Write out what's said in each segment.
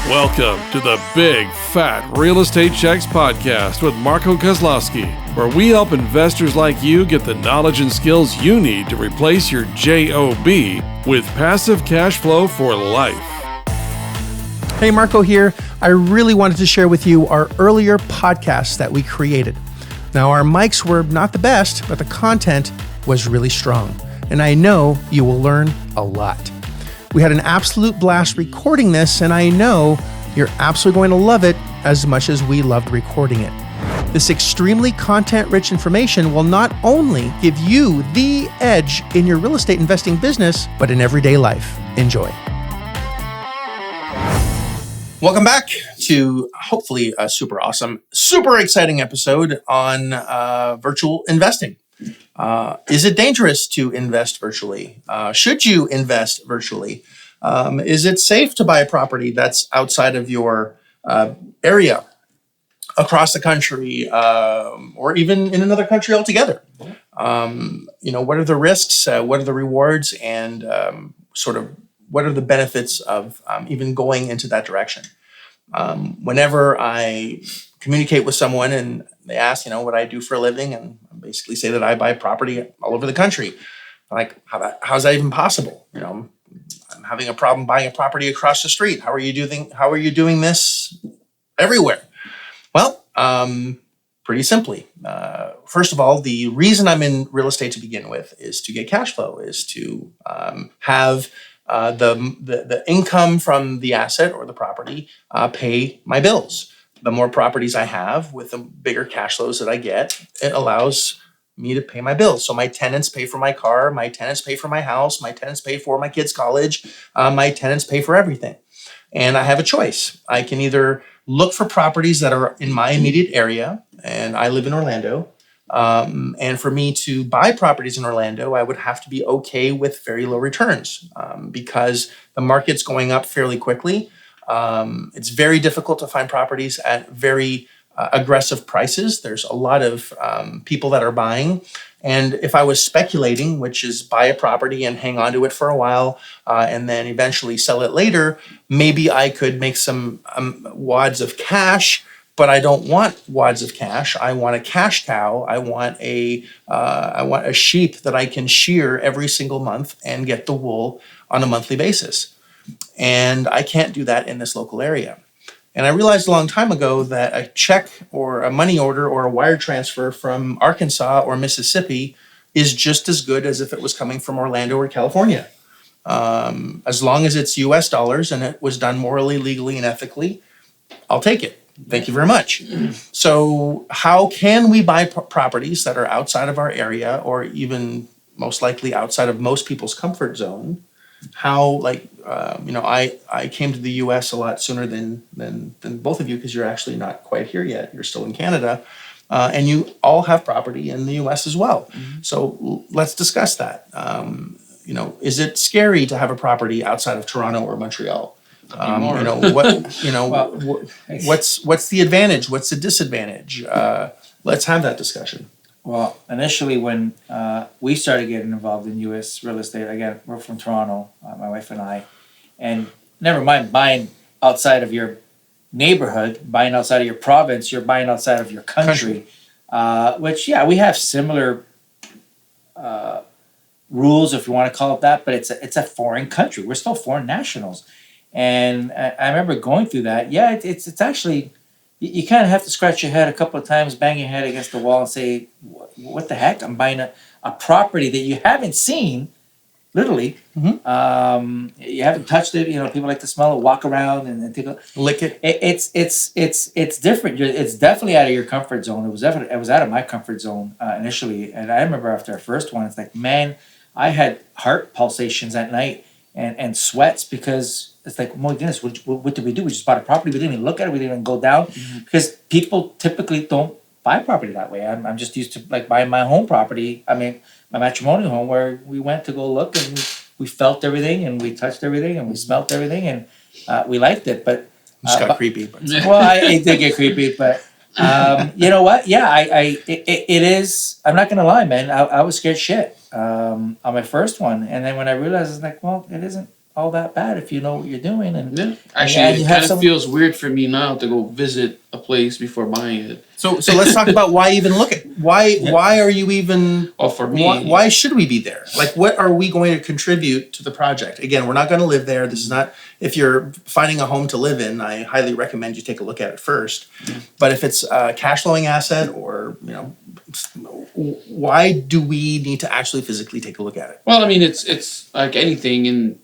Welcome to the Big Fat Real Estate Checks podcast with Marco Kozlowski, where we help investors like you get the knowledge and skills you need to replace your JOB with passive cash flow for life. Hey, Marco here. I really wanted to share with you our earlier podcasts that we created. Now, our mics were not the best, but the content was really strong, and I know you will learn a lot. We had an absolute blast recording this, and I know you're absolutely going to love it as much as we loved recording it. This extremely content-rich information will not only give you the edge in your real estate investing business, but in everyday life. Enjoy. Welcome back to hopefully a super awesome, super exciting episode on virtual investing. Is it dangerous to invest virtually? Should you invest virtually? Is it safe to buy a property that's outside of your area, across the country, or even in another country altogether? What are the risks? What are the rewards? And what are the benefits of even going into that direction? Whenever I communicate with someone and they ask, what I do for a living, and I basically say that I buy property all over the country. Like, how's that even possible? I'm having a problem buying a property across the street. How are you doing this everywhere? Well, pretty simply. First of all, the reason I'm in real estate to begin with is to get cash flow, is to have the income from the asset or the property pay my bills. The more properties I have with the bigger cash flows that I get, it allows me to pay my bills. So my tenants pay for my car, my tenants pay for my house, my tenants pay for my kids' college, my tenants pay for everything. And I have a choice. I can either look for properties that are in my immediate area, and I live in Orlando. And for me to buy properties in Orlando, I would have to be okay with very low returns because the market's going up fairly quickly. It's very difficult to find properties at very aggressive prices. There's a lot of people that are buying. And if I was speculating, which is buy a property and hang on to it for a while and then eventually sell it later, maybe I could make some wads of cash. But I don't want wads of cash. I want a cash cow. I want a sheep that I can shear every single month and get the wool on a monthly basis. And I can't do that in this local area. And I realized a long time ago that a check or a money order or a wire transfer from Arkansas or Mississippi is just as good as if it was coming from Orlando or California. As long as it's US dollars and it was done morally, legally, and ethically, I'll take it. Thank you very much. So how can we buy properties that are outside of our area or even most likely outside of most people's comfort zone? How, I came to the U.S. a lot sooner than both of you because you're actually not quite here yet. You're still in Canada. And you all have property in the U.S. as well. Mm-hmm. So let's discuss that. Is it scary to have a property outside of Toronto or Montreal? What's the advantage? What's the disadvantage? Let's have that discussion. Well, initially when we started getting involved in U.S. real estate, again, we're from Toronto, my wife and I, and never mind buying outside of your neighborhood, buying outside of your province, you're buying outside of your country. Which, we have similar rules, if you want to call it that, but it's a foreign country. We're still foreign nationals. And I remember going through that. Yeah, it's actually, you kind of have to scratch your head a couple of times, bang your head against the wall and say, what the heck? I'm buying a property that you haven't seen, literally. Mm-hmm. You haven't touched it. People like to smell it, walk around and take a lick it. It's different. It's definitely out of your comfort zone. It was out of my comfort zone initially. And I remember after our first one, it's like, man, I had heart pulsations at night and sweats because it's like, oh my goodness, what did we do? We just bought a property. We didn't even look at it. We didn't even go down because people typically don't buy property that way. I'm just used to like buying my home property. I mean, my matrimonial home where we went to go look and we felt everything and we touched everything and we smelt everything and we liked it. But just got creepy. But. Well, it did get creepy, but you know what? Yeah, it is. I'm not gonna lie, man. I was scared shit on my first one, and then when I realized, it's like, well, it isn't all that bad if you know what you're doing. And Yeah, and actually, you it have kind of feels weird for me now to go visit a place before buying it. So let's talk about why even look at why are you even For me, why should we be there? Like, what are we going to contribute to the project? Again, we're not going to live there. This is not, if you're finding a home to live in, I highly recommend you take a look at it first. But if it's a cash flowing asset, or why do we need to actually physically take a look at it? well, I mean, it's like anything. And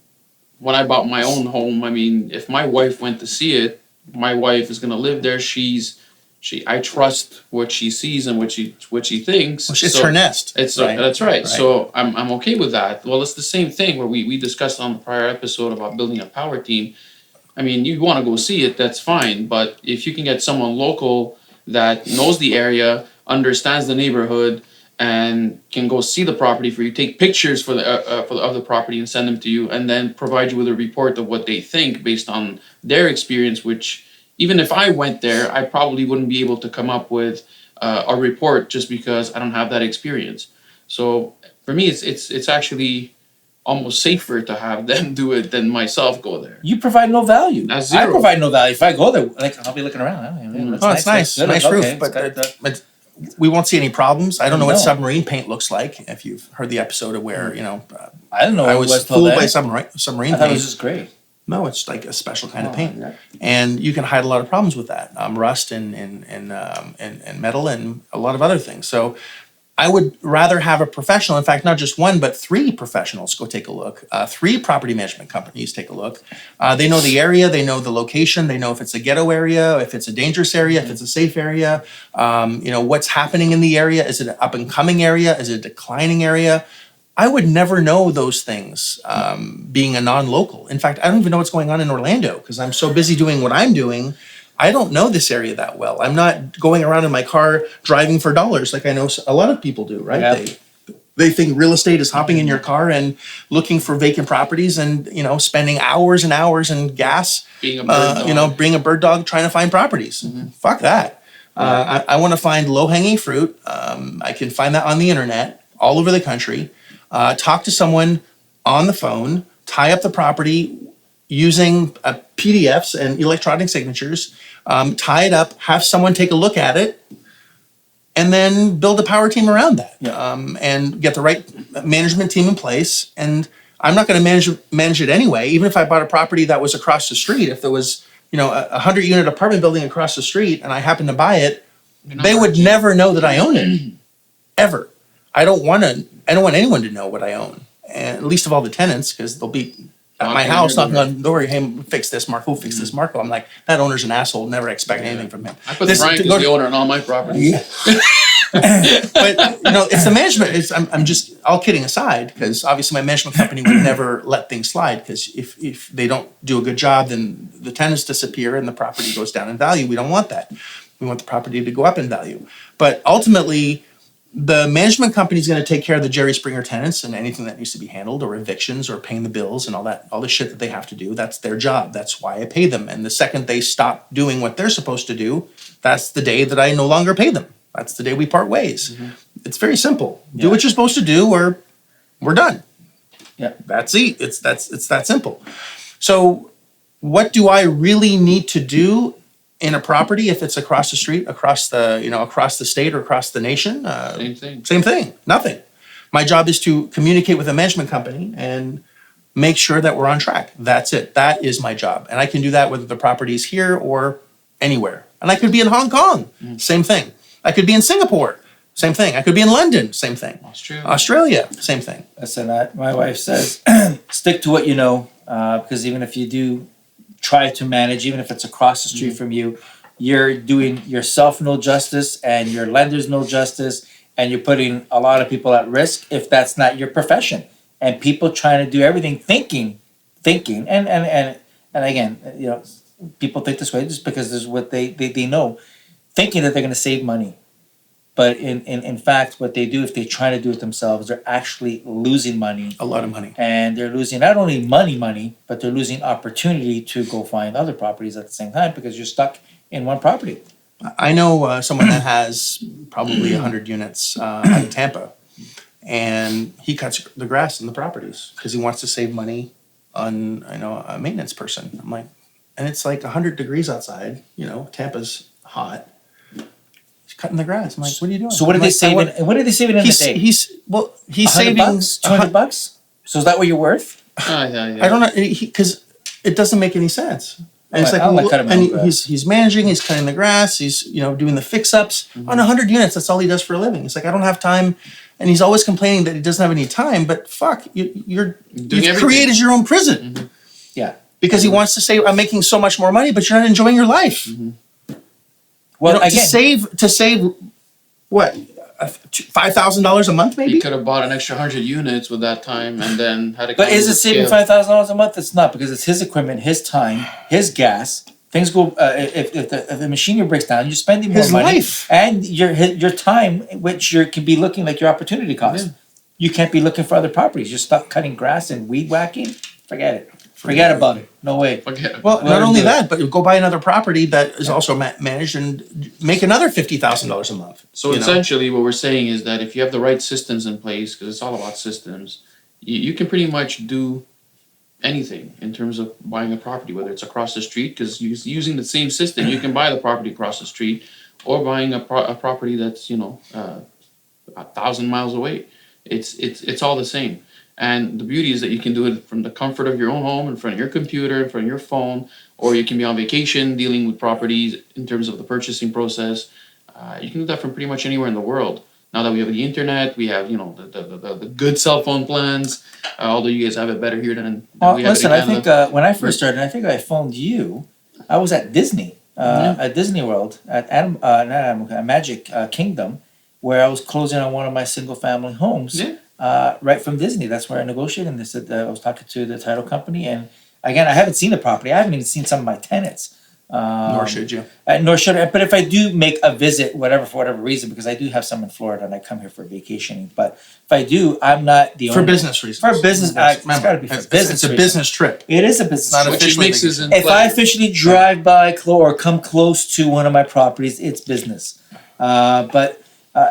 when I bought my own home, I mean, if my wife went to see it, my wife is gonna live there. I trust what she sees and what she thinks. Well, it's her nest. That's right. Right. So I'm okay with that. Well, it's the same thing where we discussed on the prior episode about building a power team. I mean, you want to go see it, that's fine. But if you can get someone local that knows the area, understands the neighborhood, and can go see the property for you, take pictures of the property and send them to you, and then provide you with a report of what they think based on their experience. Which, even if I went there, I probably wouldn't be able to come up with a report just because I don't have that experience. So for me, it's actually almost safer to have them do it than myself go there. you provide no value. That's zero. I provide no value. If I go there, like I'll be looking around. It's nice, nice roof, but we won't see any problems. I don't know what submarine paint looks like. If you've heard the episode of where I don't know. I was fooled by submarine I thought it paint. was just great. No, it's like a special kind of paint, yeah. and you can hide a lot of problems with that, rust and metal and a lot of other things. So I would rather have a professional, in fact, not just one, but 3 professionals go take a look. 3 property management companies take a look. They know the area, they know the location, they know if it's a ghetto area, if it's a dangerous area, if it's a safe area, what's happening in the area. Is it an up and coming area? Is it a declining area? I would never know those things being a non-local. In fact, I don't even know what's going on in Orlando because I'm so busy doing what I'm doing. I don't know this area that well. I'm not going around in my car driving for dollars like I know a lot of people do, right? Yeah. They think real estate is hopping in your car and looking for vacant properties and, spending hours and hours in gas, Being a bird dog. being a bird dog trying to find properties. Fuck that. I want to find low-hanging fruit. I can find that on the internet all over the country. Talk to someone on the phone, tie up the property using PDFs and electronic signatures, tie it up, have someone take a look at it, and then build a power team around that, and get the right management team in place. And I'm not going to manage it anyway. Even if I bought a property that was across the street, if there was a 100-unit apartment building across the street, and I happened to buy it, they would never know that I own it, ever. I don't want anyone to know what I own, and least of all the tenants, because they'll be at my house knocking on the door. Hey, fix this, Marco. Fix this, Marco. I'm like, that owner's an asshole. Never expect anything from him. I put Frank as the owner on all my properties. But it's the management. I'm just all kidding aside, because obviously my management company would never let things slide, because if they don't do a good job, then the tenants disappear and the property goes down in value. We don't want that. We want the property to go up in value. But ultimately, the management company is going to take care of the Jerry Springer tenants and anything that needs to be handled, or evictions, or paying the bills and all the shit that they have to do. That's their job. That's why I pay them. And the second they stop doing what they're supposed to do, that's the day that I no longer pay them. That's the day we part ways. It's very simple. Do what you're supposed to do, or we're done. Yeah. That's it. It's that simple. So what do I really need to do in a property if it's across the street, across the state, or across the nation? Same thing. Nothing. My job is to communicate with a management company and make sure that we're on track. That's it. That is my job. And I can do that whether the property is here or anywhere. And I could be in Hong Kong. Same thing. I could be in Singapore. Same thing. I could be in London. Same thing. Australia. Same thing. Listen, my wife says, stick to what you know, because even if you do try to manage, even if it's across the street from you, you're doing yourself no justice and your lenders no justice, and you're putting a lot of people at risk if that's not your profession. And people trying to do everything thinking, and again, people think this way just because there's what they know, thinking that they're going to save money. But in fact, what they do, if they try to do it themselves, they're actually losing money. A lot of money. And they're losing not only money, but they're losing opportunity to go find other properties at the same time because you're stuck in one property. I know someone that has probably 100 units out of Tampa, and he cuts the grass in the properties because he wants to save money on a maintenance person. I'm like, and it's like 100 degrees outside. Tampa's hot. He's cutting the grass. I'm like, what are you doing? So what are I'm they like, saving? What are they saving in a day? He's saving $100, $200. So is that what you're worth? Yeah. I don't know, because it doesn't make any sense. And it's I'll like, cut him and out, he's managing, he's cutting the grass, he's doing the fix-ups on 100 units. That's all he does for a living. It's like, I don't have time, and he's always complaining that he doesn't have any time. But fuck, you've created your own prison. Yeah. Because he wants to say, I'm making so much more money, but you're not enjoying your life. Well, again, to save what, $5,000 a month, maybe. He could have bought an extra 100 units with that time, and then had. But is it saving $5,000 a month? It's not, because it's his equipment, his time, his gas. Things go. If the machinery breaks down, you're spending more His money, life. and your time, which can be looking like your opportunity cost. Yeah. You can't be looking for other properties. You're stuck cutting grass and weed whacking. Forget it. Forget about it. No way. Well, not only that, but go buy another property that is also managed and make another $50,000 a month. So essentially, what we're saying is that if you have the right systems in place, because it's all about systems, you can pretty much do anything in terms of buying a property, whether it's across the street, because using the same system, you can buy the property across the street, or buying a property that's 1,000 miles away. It's all the same. And the beauty is that you can do it from the comfort of your own home, in front of your computer, in front of your phone, or you can be on vacation dealing with properties in terms of the purchasing process. You can do that from pretty much anywhere in the world. Now that we have the internet, we have the good cell phone plans. Although you guys have it better here than we have. Listen, I think when I first started, I think I phoned you. I was at Disney, at Disney World, at Magic Kingdom, where I was closing on one of my single family homes. Yeah. Right from Disney. That's where I negotiated. And they said I was talking to the title company, and again, I haven't seen the property. I haven't even seen some of my tenants. Nor should you. Nor should I. But if I do make a visit, for whatever reason, because I do have some in Florida and I come here for vacationing. But if I do, I'm not the owner. For business reasons. For business, it's got to be for business. It's a business trip. It is a business Not trip. Which makes it If I officially drive by or come close to one of my properties, it's business. But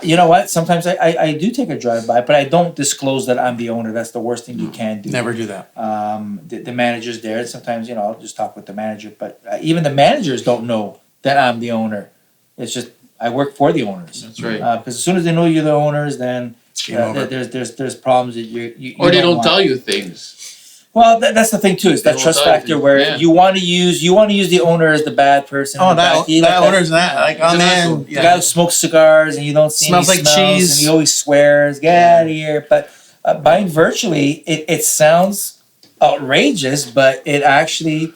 you know what? Sometimes I do take a drive by, but I don't disclose that I'm the owner. That's the worst thing you can do. Never do that. The manager's there. Sometimes, I'll just talk with the manager, but even the managers don't know that I'm the owner. It's just, I work for the owners. That's right. Because as soon as they know you're the owners, then over. there's problems that you Or they don't want. tell you things. Well, that's the thing too. Is that They trust won't tell you factor things, where yeah. you want to use the owner as the bad person. Oh, in the back. You that like owner's that. Like, oh man. the guy who smokes cigars and you don't see Smells any like smells cheese. and he always swears, get out of here. But buying virtually, it sounds outrageous, but it actually,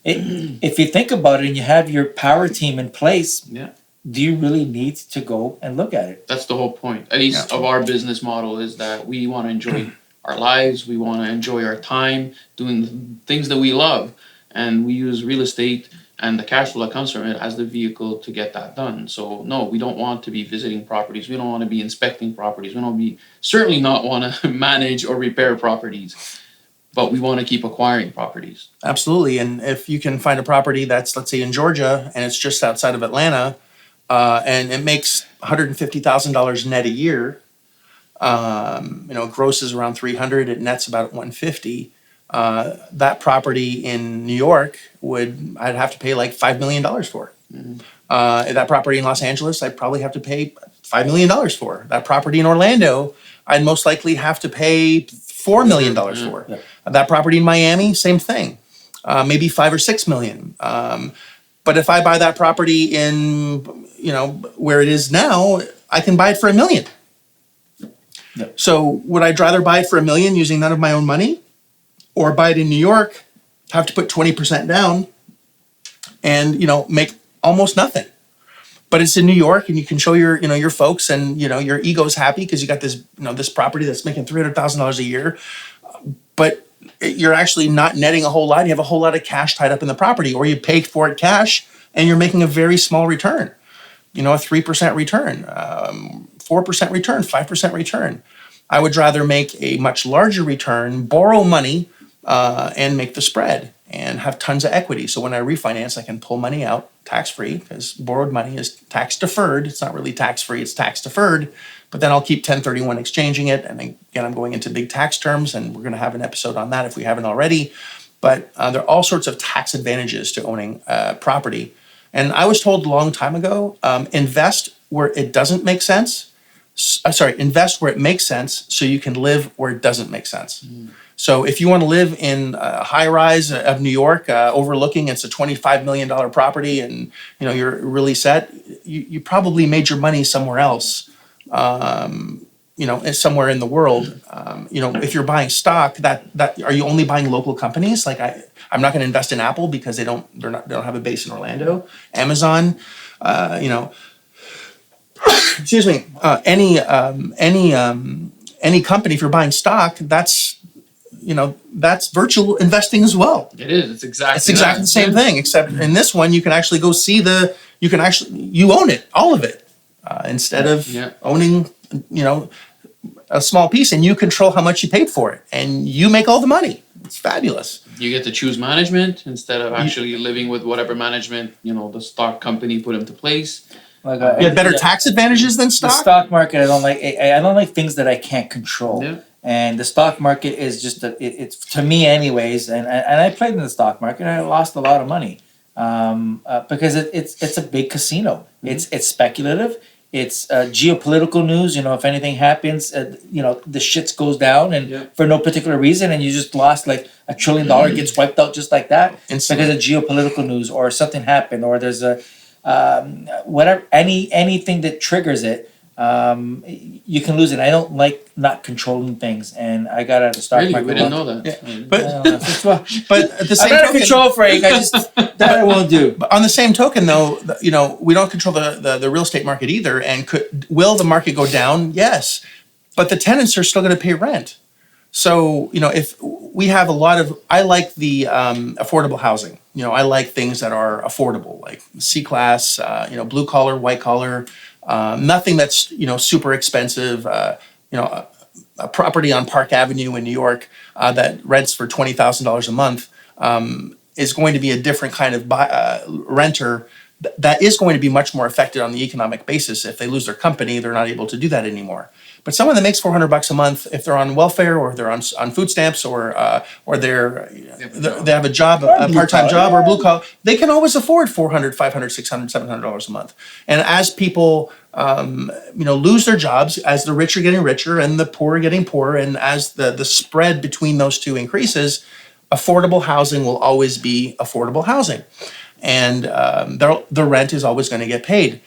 if you think about it and you have your power team in place, Yeah. do you really need to go and look at it? That's the whole point. At least of our business model is that we want to enjoy our lives. We want to enjoy our time doing things that we love, and we use real estate and the cash flow that comes from it as the vehicle to get that done. So no, we don't want to be visiting properties. We don't want to be inspecting properties. We don't certainly not want to manage or repair properties, but we want to keep acquiring properties. Absolutely. And if you can find a property that's, let's say, in Georgia and it's just outside of Atlanta, and it makes $150,000 net a year, grosses around 300, it nets about 150. That property in New York I'd have to pay like $5 million for. That property in Los Angeles, I'd probably have to pay $5 million for. That property in Orlando, I'd most likely have to pay $4 million for. Yeah. That property in Miami, same thing, maybe $5 or $6 million. But if I buy that property in, where it is now, I can buy it for $1 million. Yeah. So would I rather buy it for $1 million using none of my own money, or buy it in New York, have to put 20% down, and make almost nothing? But it's in New York, and you can show your folks, and your ego's happy because you got this this property that's making $300,000 a year, but you're actually not netting a whole lot. You have a whole lot of cash tied up in the property, or you pay for it cash, and you're making a very small return. A 3% return, 4% return, 5% return. I would rather make a much larger return, borrow money, and make the spread. and have tons of equity. So when I refinance, I can pull money out tax-free, because borrowed money is tax-deferred. It's not really tax-free, it's tax-deferred. But then I'll keep 1031 exchanging it. And again, I'm going into big tax terms, and we're going to have an episode on that if we haven't already. But there are all sorts of tax advantages to owning property. And I was told a long time ago, invest where it doesn't make sense. Invest where it makes sense so you can live where it doesn't make sense. So if you want to live in a high rise of New York, overlooking, it's a $25 million property, and you're really set, you probably made your money somewhere else, somewhere in the world. If you're buying stock, that are you only buying local companies? Like I'm not going to invest in Apple because they don't have a base in Orlando. Amazon, excuse me, any company, if you're buying stock, that's virtual investing as well. It is. It's exactly the same thing, except in this one, you can actually go see you own it, all of it, instead of owning, a small piece, and you control how much you paid for it, and you make all the money. It's fabulous. You get to choose management instead of actually living with whatever management, the stock company put into place. Like you had better tax advantages than stock? The stock market, I don't like things that I can't control. Yeah. And the stock market is just it's to me anyways. And I played in the stock market and I lost a lot of money because it's a big casino. Mm-hmm. It's speculative. It's geopolitical news. If anything happens, the shits goes down and for no particular reason, and you just lost like $1 trillion gets wiped out just like that because of geopolitical news, or something happened, or there's a whatever, anything that triggers it, you can lose it. I don't like not controlling things, and I got out of the stock market. We didn't know that. Yeah. But at the same I'm not token, a control freak. That I won't do. But on the same token, though, we don't control the real estate market either. And will the market go down? Yes, but the tenants are still going to pay rent. So if we have I like the affordable housing. I like things that are affordable, like C-class, blue collar, white collar, nothing that's, super expensive. A property on Park Avenue in New York that rents for $20,000 a month is going to be a different kind of renter that is going to be much more affected on the economic basis. If they lose their company, they're not able to do that anymore. But someone that makes $400 a month, if they're on welfare or they're on food stamps or they have a job, a part-time job or blue collar, they can always afford $400, $500, $600, $700 a month. And as people lose their jobs, as the rich are getting richer and the poor are getting poorer, and as the spread between those two increases, affordable housing will always be affordable housing. And the rent is always going to get paid.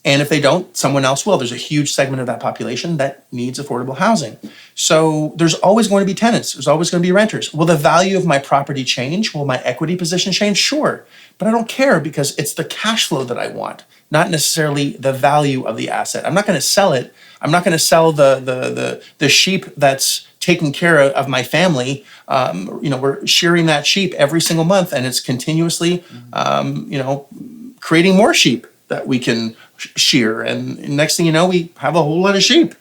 And if they don't, someone else will. There's a huge segment of that population that needs affordable housing. So there's always going to be tenants. There's always going to be renters. Will the value of my property change? Will my equity position change? Sure. But I don't care, because it's the cash flow that I want, not necessarily the value of the asset. I'm not going to sell it. I'm not going to sell the sheep that's taking care of my family. We're shearing that sheep every single month, and it's continuously, creating more sheep that we can shear. And next thing you know, we have a whole lot of sheep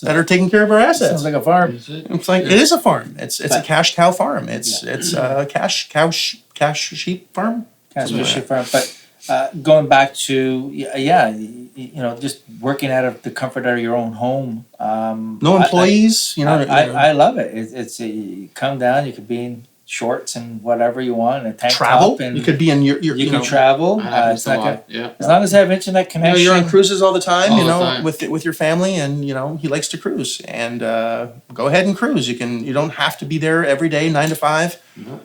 that are taking care of our assets. Sounds like a farm. It's like, it is a farm. It's a cash cow farm. It's a cash sheep farm. Sheep farm. But going back to just working out of the comfort of your own home. No employees. I love it. It's you come down. You could be in shorts and whatever you want, and a tank top, and you could be in your you can travel. It's not as long as I have internet connection. You're on cruises all the time. All the time. With your family, and he likes to cruise, and go ahead and cruise. You don't have to be there every day 9 to 5. No.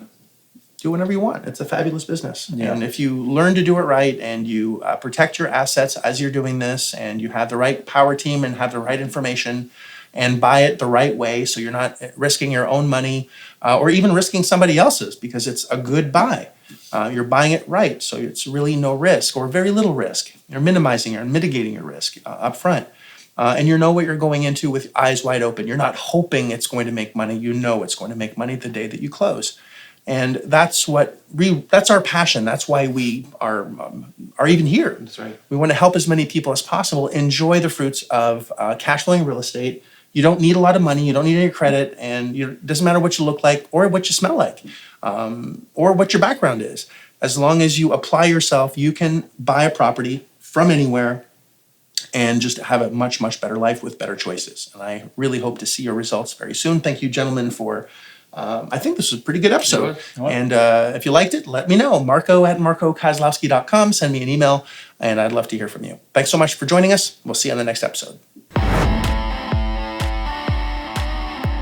Do whatever you want. It's a fabulous business. Yeah. And if you learn to do it right, and you protect your assets as you're doing this, and you have the right power team and have the right information, and buy it the right way, so you're not risking your own money or even risking somebody else's, because it's a good buy. You're buying it right, so it's really no risk or very little risk. You're minimizing or mitigating your risk up front. And you know what you're going into with eyes wide open. You're not hoping it's going to make money. You know it's going to make money the day that you close. And that's our passion. That's why we are even here. That's right. We want to help as many people as possible enjoy the fruits of cash flowing real estate, You don't need a lot of money. You don't need any credit, and it doesn't matter what you look like or what you smell like, or what your background is. As long as you apply yourself, you can buy a property from anywhere and just have a much, much better life with better choices. And I really hope to see your results very soon. Thank you, gentlemen, for, I think this was a pretty good episode. And if you liked it, let me know. Marco@marcokozlowski.com. Send me an email, and I'd love to hear from you. Thanks so much for joining us. We'll see you on the next episode.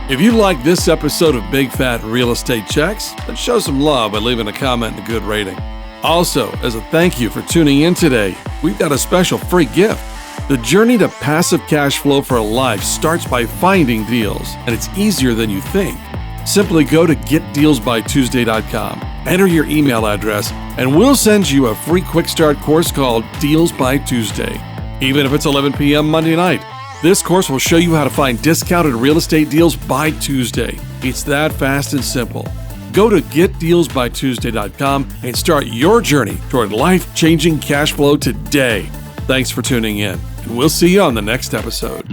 If you like this episode of Big Fat Real Estate Checks, then show some love by leaving a comment and a good rating. Also, as a thank you for tuning in today, we've got a special free gift. The journey to passive cash flow for life starts by finding deals, and it's easier than you think. Simply go to getdealsbytuesday.com, enter your email address, and we'll send you a free quick start course called Deals by Tuesday. Even if it's 11 p.m. Monday night, this course will show you how to find discounted real estate deals by Tuesday. It's that fast and simple. Go to getdealsbytuesday.com and start your journey toward life-changing cash flow today. Thanks for tuning in, and we'll see you on the next episode.